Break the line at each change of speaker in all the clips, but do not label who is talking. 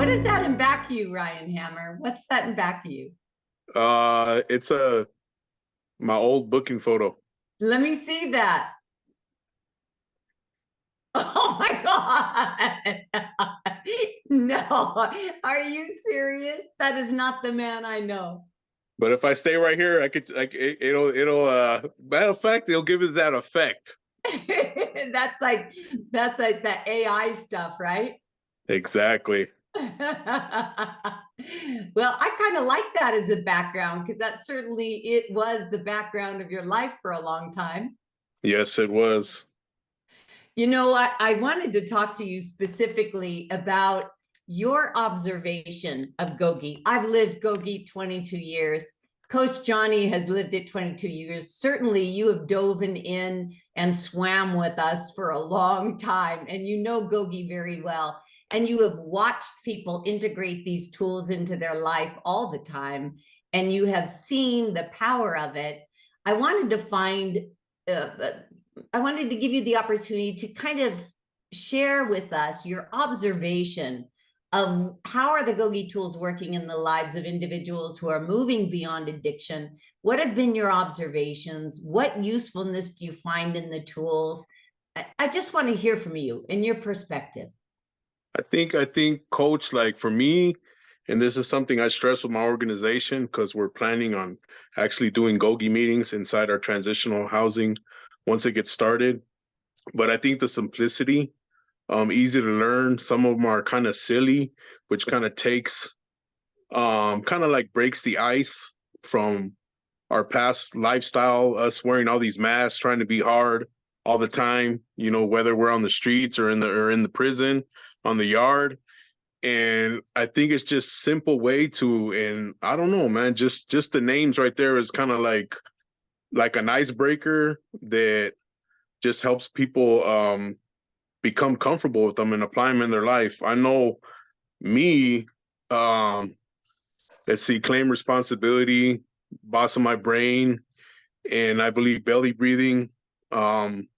What is that in back of you, Ryan Hammer? What's that in back of you?
It's my old booking photo.
Let me see that. Oh my God. No, are you serious? That is not the man I know.
But if I stay right here, I could like it'll matter of fact, it'll give it that effect.
That's like the AI stuff, right?
Exactly.
Well, I kind of like that as a background because that certainly it was the background of your life for a long time.
Yes, it was.
You know, I wanted to talk to you specifically about your observation of Gogi. I've lived Gogi 22 years. Coach Johnny has lived it 22 years. Certainly, you have dove in and swam with us for a long time, and you know Gogi very well. And you have watched people integrate these tools into their life all the time, and you have seen the power of it. I wanted to find uh, I wanted to give you the opportunity to kind of share with us your observation of how are the Gogi tools working in the lives of individuals who are moving beyond addiction. What have been your observations? What usefulness do you find in the tools? I just want to hear from you and your perspective.
I think coach, like for me, and this is something I stress with my organization because we're planning on actually doing Gogi meetings inside our transitional housing once it gets started. But I think the simplicity, easy to learn. Some of them are kind of silly, which kind of takes kind of like breaks the ice from our past lifestyle, us wearing all these masks, trying to be hard all the time, whether we're on the streets or in the prison, on the yard. And I think it's just simple way to, and I don't know, man, just the names right there is kind of like an icebreaker that just helps people become comfortable with them and apply them in their life. I know me, um, let's see, claim responsibility, boss of my brain, and I believe belly breathing um,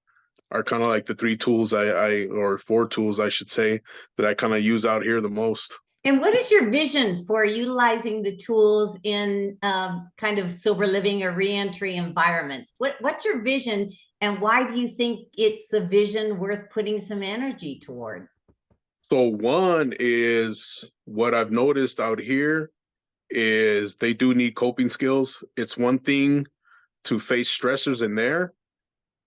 are kind of like the three tools or four tools I should say that I kind of use out here the most.
And what is your vision for utilizing the tools in kind of sober living or reentry environments? What's your vision, and why do you think it's a vision worth putting some energy toward?
So one is what I've noticed out here is they do need coping skills. It's one thing to face stressors in there,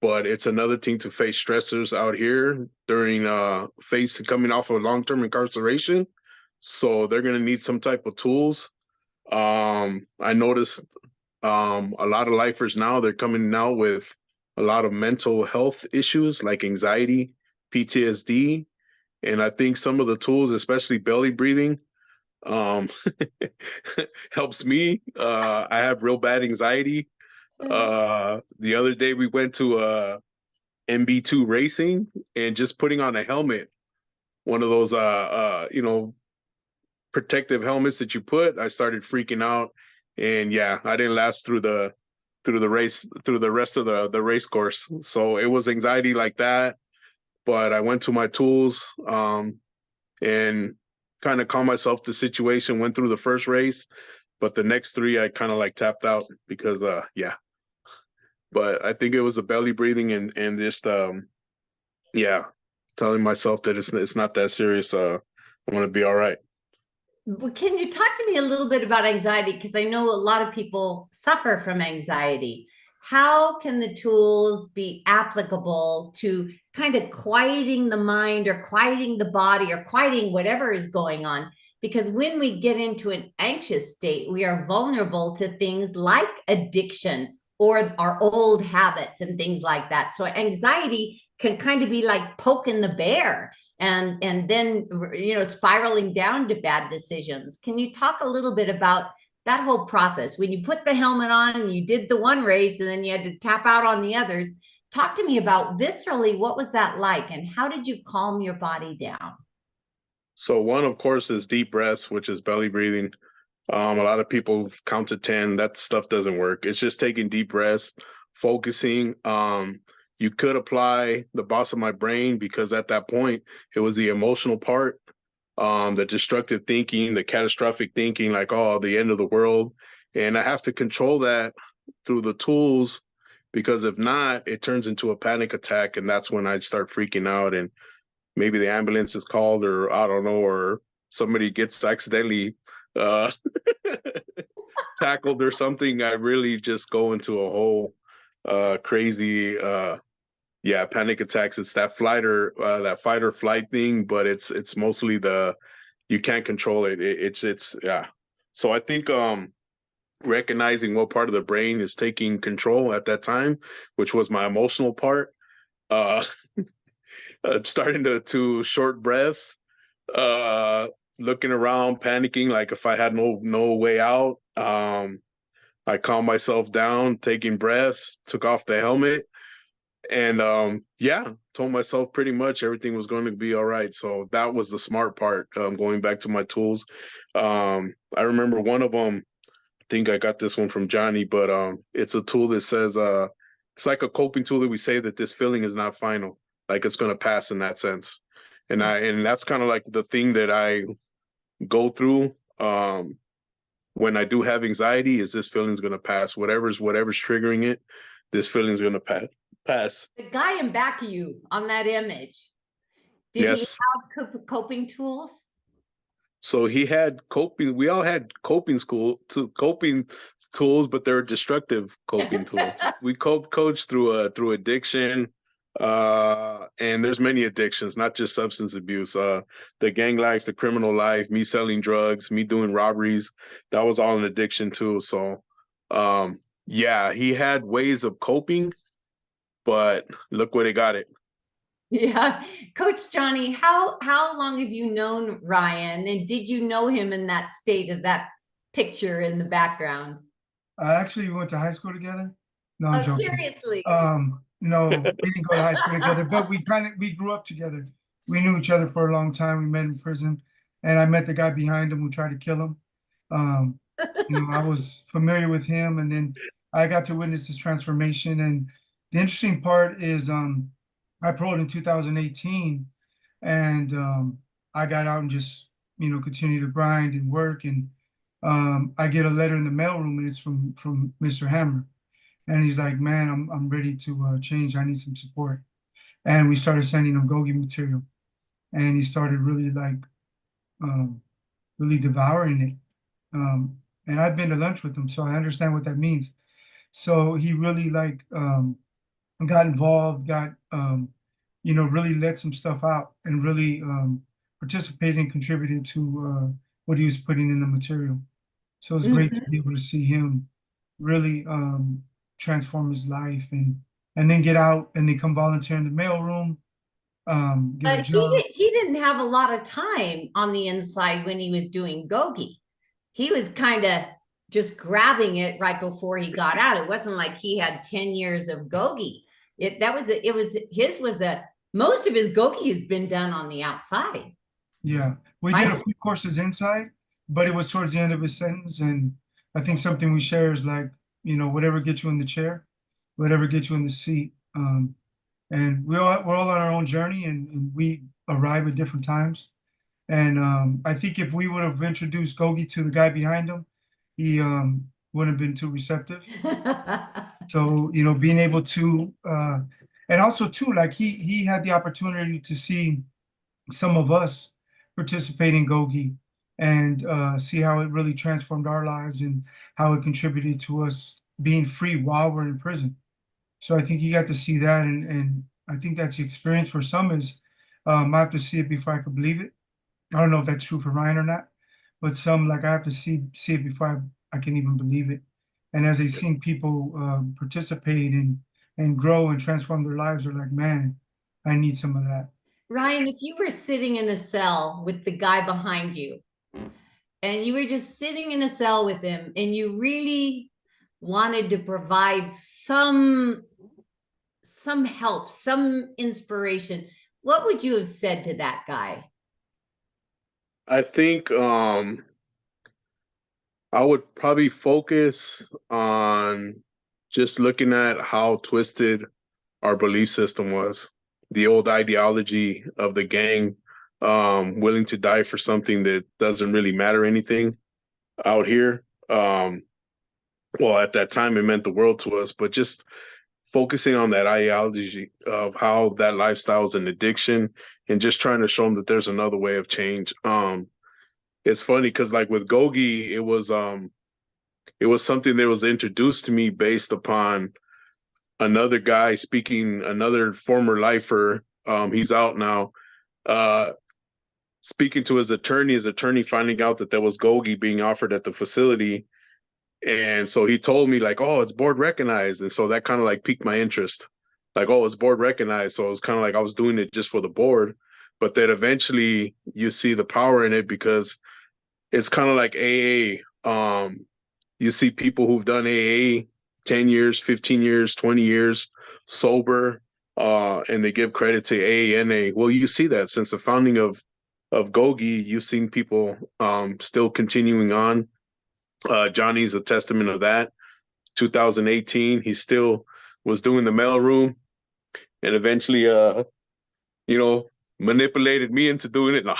but it's another thing to face stressors out here during facing coming off of long-term incarceration. So they're gonna need some type of tools. I noticed a lot of lifers now they're coming out with a lot of mental health issues like anxiety, PTSD, and I think some of the tools, especially belly breathing, um, helps me. I have real bad anxiety. The other day we went to MB2 racing and just putting on a helmet, one of those protective helmets that you put, I started freaking out, and yeah, I didn't last through the race through the rest of the race course. So it was anxiety like that, but I went to my tools and kind of calmed myself the situation, went through the first race, but the next three I kind of like tapped out because yeah. But I think it was the belly breathing and just yeah, telling myself that it's not that serious. I'm gonna be all right.
Well, can you talk to me a little bit about anxiety? Because I know a lot of people suffer from anxiety. How can the tools be applicable to kind of quieting the mind or quieting the body or quieting whatever is going on? Because when we get into an anxious state, we are vulnerable to things like addiction or our old habits and things like that. So anxiety can kind of be like poking the bear and then spiraling down to bad decisions. Can you talk a little bit about that whole process when you put the helmet on and you did the one race and then you had to tap out on the others? Talk to me about viscerally, what was that like, and how did you calm your body down?
So one, of course, is deep breaths, which is belly breathing. A lot of people count to 10. That stuff doesn't work. It's just taking deep breaths, focusing. You could apply the boss of my brain because at that point, it was the emotional part. the destructive thinking, the catastrophic thinking, like, oh, the end of the world. And I have to control that through the tools, because if not, it turns into a panic attack. And that's when I start freaking out, and maybe the ambulance is called, or I don't know, or somebody gets accidentally uh, tackled or something. I really just go into a whole crazy yeah, panic attacks. It's that that fight or flight thing, but it's mostly the, you can't control it. It's yeah. So I think recognizing what part of the brain is taking control at that time, which was my emotional part, uh starting to short breaths, uh looking around, panicking, like if I had no way out. I calmed myself down, taking breaths, took off the helmet, and yeah, told myself pretty much everything was going to be all right. So that was the smart part. Going back to my tools, I remember one of them, I think I got this one from Johnny, but it's a tool that says it's like a coping tool that we say that this feeling is not final, like it's going to pass in that sense. And that's kind of like the thing that I go through when I do have anxiety, is this feeling's going to pass. Whatever's triggering it, this feeling's going to pass.
The guy in back of you on that image, did he
Yes.
have coping tools?
So he had coping. We all had coping tools, but they're destructive coping tools. We coach through addiction, and there's many addictions, not just substance abuse. The gang life, the criminal life, me selling drugs, me doing robberies. That was all an addiction too. So, yeah, he had ways of coping, but look where they got it.
Yeah. Coach Johnny, how long have you known Ryan, and did you know him in that state of that picture in the background?
Actually, we went to high school together. No, I'm
Oh,
joking.
seriously?
No, we didn't go to high school together, but we grew up together. We knew each other for a long time. We met in prison, and I met the guy behind him who tried to kill him. Um, I was familiar with him, and then I got to witness his transformation. And the interesting part is, I paroled in 2018, and I got out and just continued to grind and work. And I get a letter in the mailroom, and it's from Mr. Hammer, and he's like, "Man, I'm ready to change. I need some support." And we started sending him Gogi material, and he started really um, really devouring it. And I've been to lunch with him, so I understand what that means. So he really got involved, got really let some stuff out, and really participated and contributed to what he was putting in the material. So it's great to
Mhm.
be able to see him really transform his life, and then get out and then come volunteer in the mailroom, get a
But
job.
he didn't have a lot of time on the inside when he was doing Gogi. He was kind of just grabbing it right before he got out. It wasn't like he had 10 years of Gogi. It was his was a most of his Gogi has been done on the outside.
Yeah, we did a
Right?
few courses inside, but it was towards the end of his sentence. And I think something we share is like, whatever gets you in the chair, whatever gets you in the seat. And we're all on our own journey, and we arrive at different times. And I think if we would have introduced Gogi to the guy behind him, he wouldn't have been too receptive. So, being able to and also too, like he had the opportunity to see some of us participate in Gogi, and see how it really transformed our lives, and how it contributed to us being free while we're in prison. So I think you got to see that, and I think that's the experience for some is, I have to see it before I could believe it. I don't know if that's true for Ryan or not, but some, like, I have to see it before I can even believe it. And as they've seen people participate and grow and transform their lives, they're like, man, I need some of that.
Ryan, if you were sitting in a cell with the guy behind you, and you were just sitting in a cell with him, and you really wanted to provide some help, some inspiration, what would you have said to that guy?
I think I would probably focus on just looking at how twisted our belief system was. The old ideology of the gang, willing to die for something that doesn't really matter anything out here. Well, at that time, it meant the world to us, but just focusing on that ideology of how that lifestyle is an addiction and just trying to show them that there's another way of change. It's funny because like with GOGI, it was something that was introduced to me based upon another guy speaking, another former lifer. He's out now, speaking to his attorney finding out that there was GOGI being offered at the facility. And so he told me like, oh, it's board recognized. And so that kind of like piqued my interest. Like, oh, it's board recognized. So it was kind of like I was doing it just for the board. But then eventually you see the power in it because it's kind of like AA. You see people who've done AA 10 years, 15 years, 20 years sober, and they give credit to AA and NA. Well, you see that since the founding of GOGI, you've seen people still continuing on. Johnny's a testament of that. 2018, he still was doing the mailroom and eventually, manipulated me into doing it. No.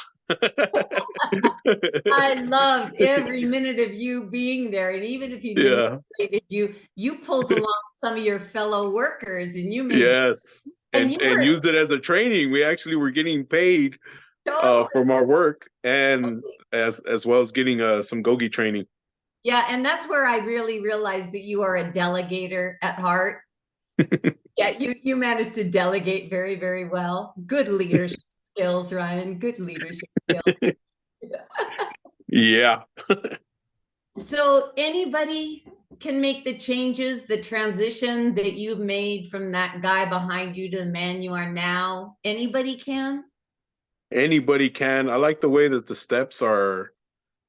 I loved every minute of you being there. And even if you manipulated you pulled along some of your fellow workers and you made
yes.
and
used it as a training. We actually were getting paid from our work and as well as getting some GOGI training.
Yeah, and that's where I really realized that you are a delegator at heart. Yeah, you managed to delegate very, very well. Good leadership skills, Ryan. Good leadership skills.
Yeah.
So anybody can make the changes, the transition that you've made from that guy behind you to the man you are now? Anybody can?
Anybody can. I like the way that the steps are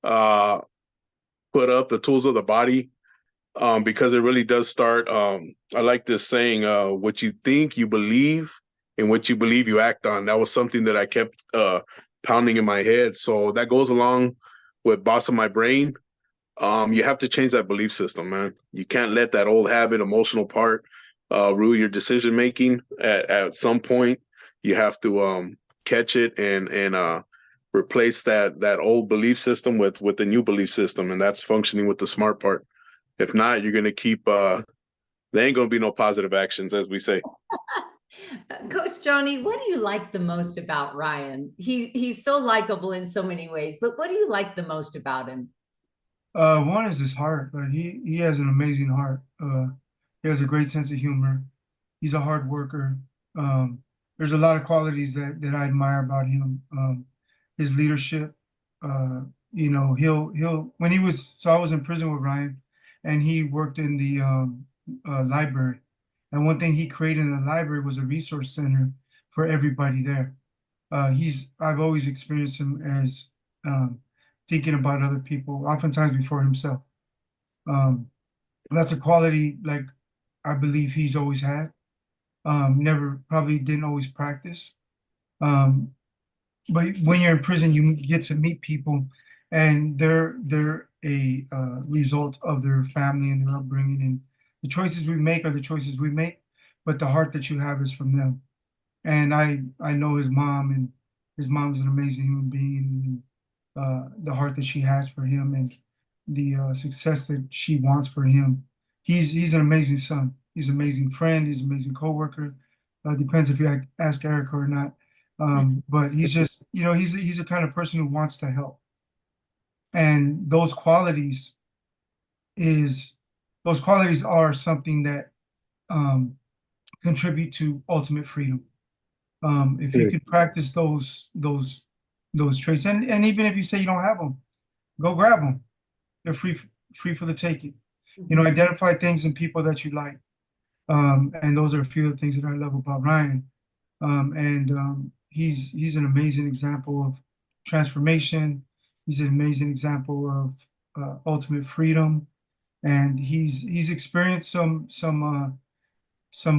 put up, the tools of the body, because it really does start. I like this saying, what you think, you believe, and what you believe, you act on. That was something that I kept pounding in my head. So that goes along with Boss of My Brain. You have to change that belief system, man. You can't let that old habit, emotional part rule your decision making. At some point, you have to catch it and replace that old belief system with the new belief system, and that's functioning with the smart part. If not, you're gonna keep there ain't gonna be no positive actions, as we say.
Coach Johnny, what do you like the most about Ryan? He's so likable in so many ways, but what do you like the most about him?
One is his heart. Like he has an amazing heart. He has a great sense of humor. He's a hard worker. There's a lot of qualities that I admire about him. His leadership. He'll when he was I was in prison with Ryan, and he worked in the library. And one thing he created in the library was a resource center for everybody there. I've always experienced him as thinking about other people, oftentimes before himself. That's a quality like I believe he's always had. Never probably didn't always practice. But when you're in prison, you get to meet people, and they're a result of their family and their upbringing, and the choices we make are the choices we make, but the heart that you have is from them. And I know his mom, and his mom's an amazing human being, and the heart that she has for him, and the success that she wants for him. He's an amazing son. He's an amazing friend. He's an amazing coworker. Depends if you ask Erica or not. But he's just, he's the kind of person who wants to help. And those qualities are something that contribute to ultimate freedom. If you can practice those traits, and even if you say you don't have them, go grab them. They're free for the taking. Identify things in people that you like. And those are a few of the things that I love about Ryan. He's an amazing example of transformation. He's an amazing example of ultimate freedom, and he's experienced some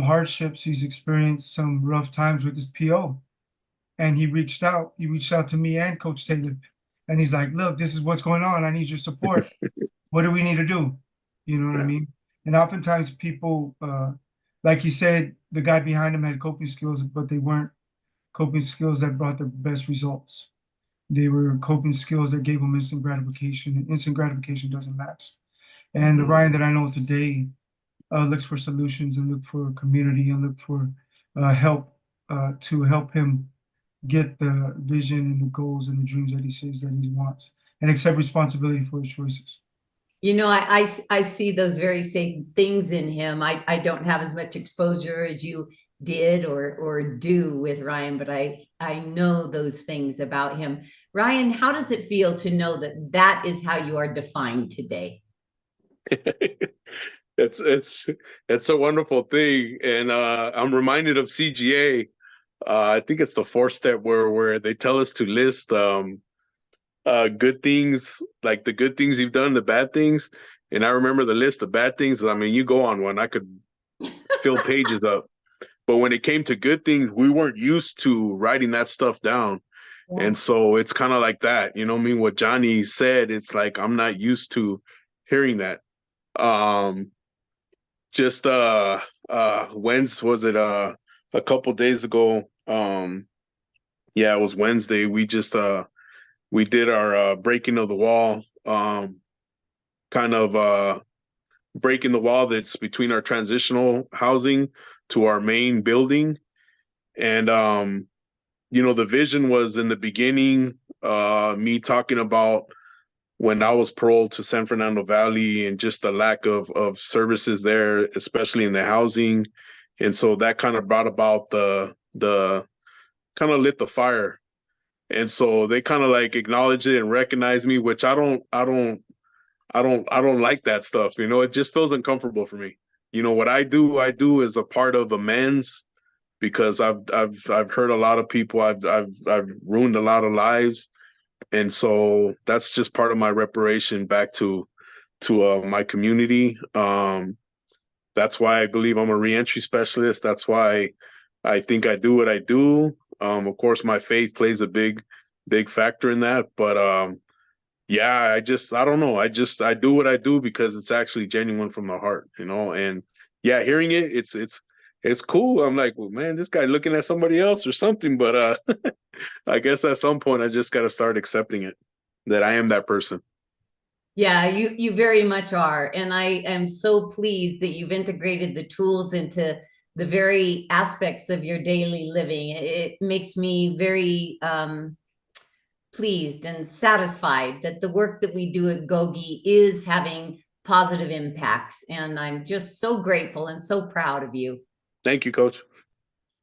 hardships. He's experienced some rough times with his PO, and he reached out. He reached out to me and Coach Taylor, and he's like, "Look, this is what's going on. I need your support. What do we need to do?" You know what I mean? And oftentimes people, like you said, the guy behind him had coping skills, but they weren't coping skills that brought the best results. They were coping skills that gave him instant gratification, and instant gratification doesn't last. And the Ryan that I know today looks for solutions and look for community and look for help to help him get the vision and the goals and the dreams that he says that he wants, and accept responsibility for his choices.
You know, I see those very same things in him. I don't have as much exposure as you did or do with Ryan, but I know those things about him. Ryan, how does it feel to know that that is how you are defined today?
It's a wonderful thing, and I'm reminded of CGA. I think it's the fourth step where they tell us to list good things, like the good things you've done, the bad things. And I remember the list of bad things. I mean, you go on one, I could fill pages up. But when it came to good things, we weren't used to writing that stuff down.
Yeah.
And so it's kind of like that, you know what I mean? What Johnny said, it's like I'm not used to hearing that. Just Wednesday, was it a couple days ago? Yeah, it was Wednesday. We just we did our breaking of the wall, kind of breaking the wall that's between our transitional housing to our main building. And you know, the vision was in the beginning, me talking about when I was paroled to San Fernando Valley and just the lack of services there, especially in the housing. And so that kind of brought about the kind of lit the fire. And so they kind of like acknowledged it and recognized me, which I don't like that stuff. You know, it just feels uncomfortable for me. You know, what I do as a part of amends, because I've hurt a lot of people. I've ruined a lot of lives. And so that's just part of my reparation back to my community. That's why I believe I'm a reentry specialist. That's why I think I do what I do. Of course, my faith plays a big factor in that. But yeah, I don't know. I do what I do because it's actually genuine from the heart, you know. And yeah, hearing it, it's cool. I'm like, well, man, this guy looking at somebody else or something. But I guess at some point I just got to start accepting it, that I am that person.
Yeah, you very much are. And I am so pleased that you've integrated the tools into the very aspects of your daily living. It makes me very pleased and satisfied that the work that we do at GOGI is having positive impacts. And I'm just so grateful and so proud of you.
Thank you, Coach.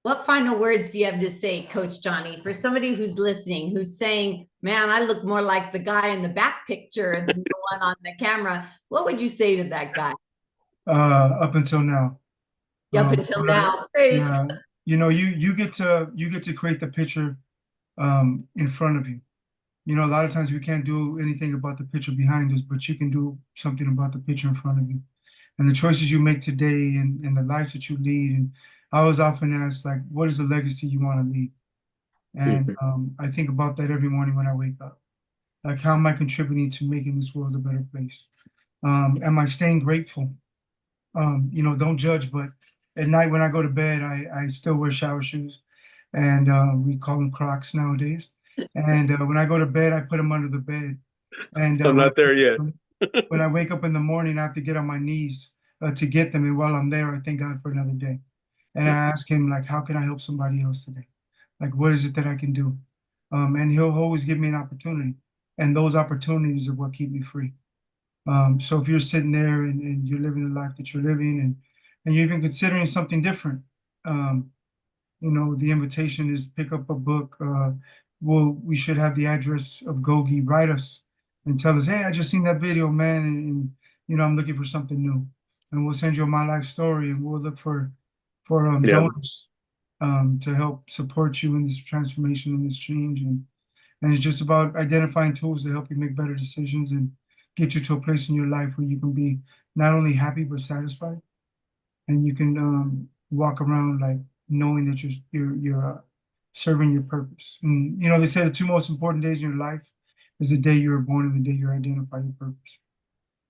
What final words do you have to say, Coach Johnny, for somebody who's listening, who's saying, man, I look more like the guy in the back picture than the one on the camera? What would you say to that guy?
Up until now.
Up until now. Great.
Yeah, you know, you get to create the picture in front of you. You know, a lot of times we can't do anything about the picture behind us, but you can do something about the picture in front of you. And the choices you make today and the lives that you lead. And I was often asked, like, what is the legacy you want to leave? And I think about that every morning when I wake up. Like, how am I contributing to making this world a better place? Am I staying grateful? You know, don't judge, but at night when I go to bed, I still wear shower shoes. And we call them Crocs nowadays. And when I go to bed, I put them under the bed. And
I'm not there yet.
when I wake up in the morning, I have to get on my knees to get them. And while I'm there, I thank God for another day. And I ask him, like, how can I help somebody else today? Like, what is it that I can do? And he'll always give me an opportunity. And those opportunities are what keep me free. So if you're sitting there and you're living the life that you're living and you're even considering something different, you know, the invitation is pick up a book. We should have the address of GOGI. Write us and tell us, hey, I just seen that video, man, and you know, I'm looking for something new. And we'll send you my life story, and we'll look for donors to help support you in this transformation and this change. And it's just about identifying tools to help you make better decisions and get you to a place in your life where you can be not only happy but satisfied, and you can walk around like knowing that you're serving your purpose. And you know, they say the two most important days in your life is the day you were born and the day you identify your purpose.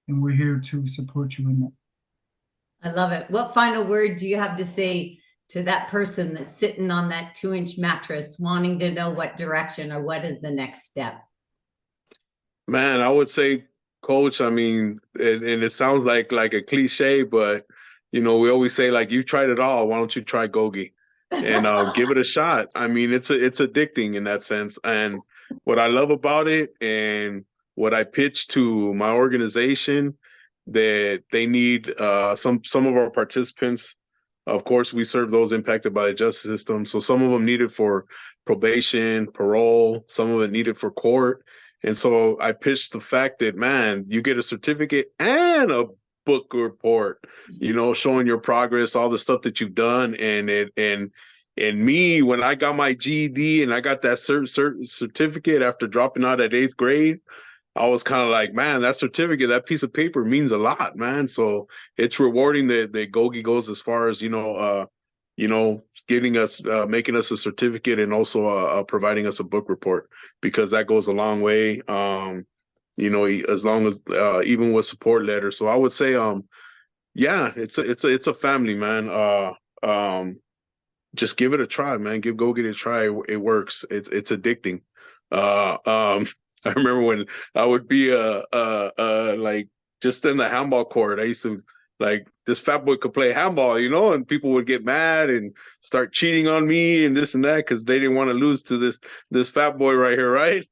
And we're here to support you in that.
I love it. What final word do you have to say to that person that's sitting on that 2-inch mattress wanting to know what direction or what is the next step?
Man, I would say, Coach, I mean, and it sounds like a cliche, but we always say, like, you tried it all. Why don't you try GOGI and give it a shot? I mean, it's addicting in that sense. And what I love about it, and what I pitch to my organization, that they need some of our participants. Of course, we serve those impacted by the justice system. So some of them need it for probation, parole, some of it needed for court. And so I pitched the fact that, man, you get a certificate and a book report, showing your progress, all the stuff that you've done. And me, when I got my GED and I got that certificate after dropping out at 8th grade, I was kind of like, man, that certificate, that piece of paper means a lot, man. So it's rewarding that GOGI goes as far as, giving us, making us a certificate, and also providing us a book report, because that goes a long way. As long as even with support letters. So I would say, yeah, it's a family, man. Just give it a try, man. Give GOGI a try. It works. It's addicting. I remember when I would be like just in the handball court. I used to, like, this fat boy could play handball, and people would get mad and start cheating on me and this and that because they didn't want to lose to this fat boy right here, right?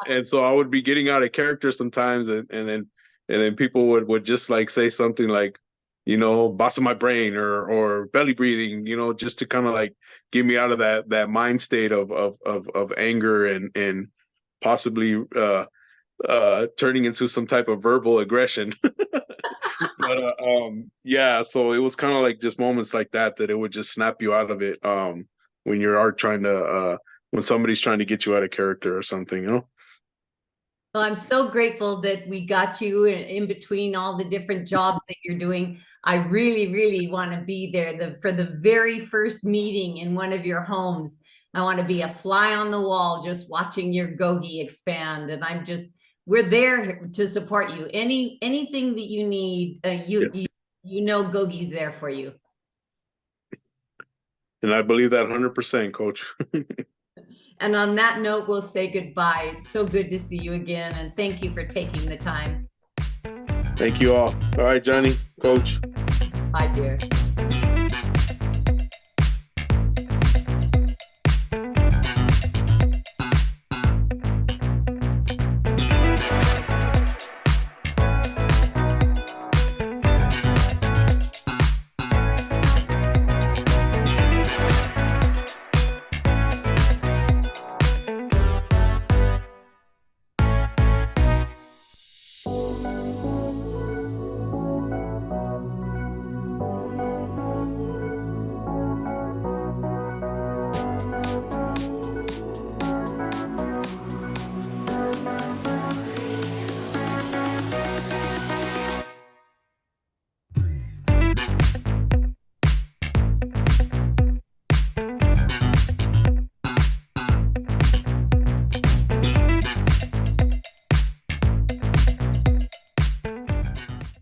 And so I would be getting out of character sometimes, and then people would just like say something like, boss of my brain or belly breathing, just to kind of like get me out of that mind state of anger and possibly turning into some type of verbal aggression. But yeah, so it was kind of like just moments like that it would just snap you out of it when you are trying to when somebody's trying to get you out of character or something,
Well, I'm so grateful that we got you in between all the different jobs that you're doing. I really, really want to be there for the very first meeting in one of your homes. I want to be a fly on the wall, just watching your GOGI expand. And we're there to support you. Anything that you need,
Yes.
GOGI's there for you.
And I believe that 100%, Coach.
And on that note, we'll say goodbye. It's so good to see you again. And thank you for taking the time.
Thank you all. All right, Johnny, Coach.
Bye, dear.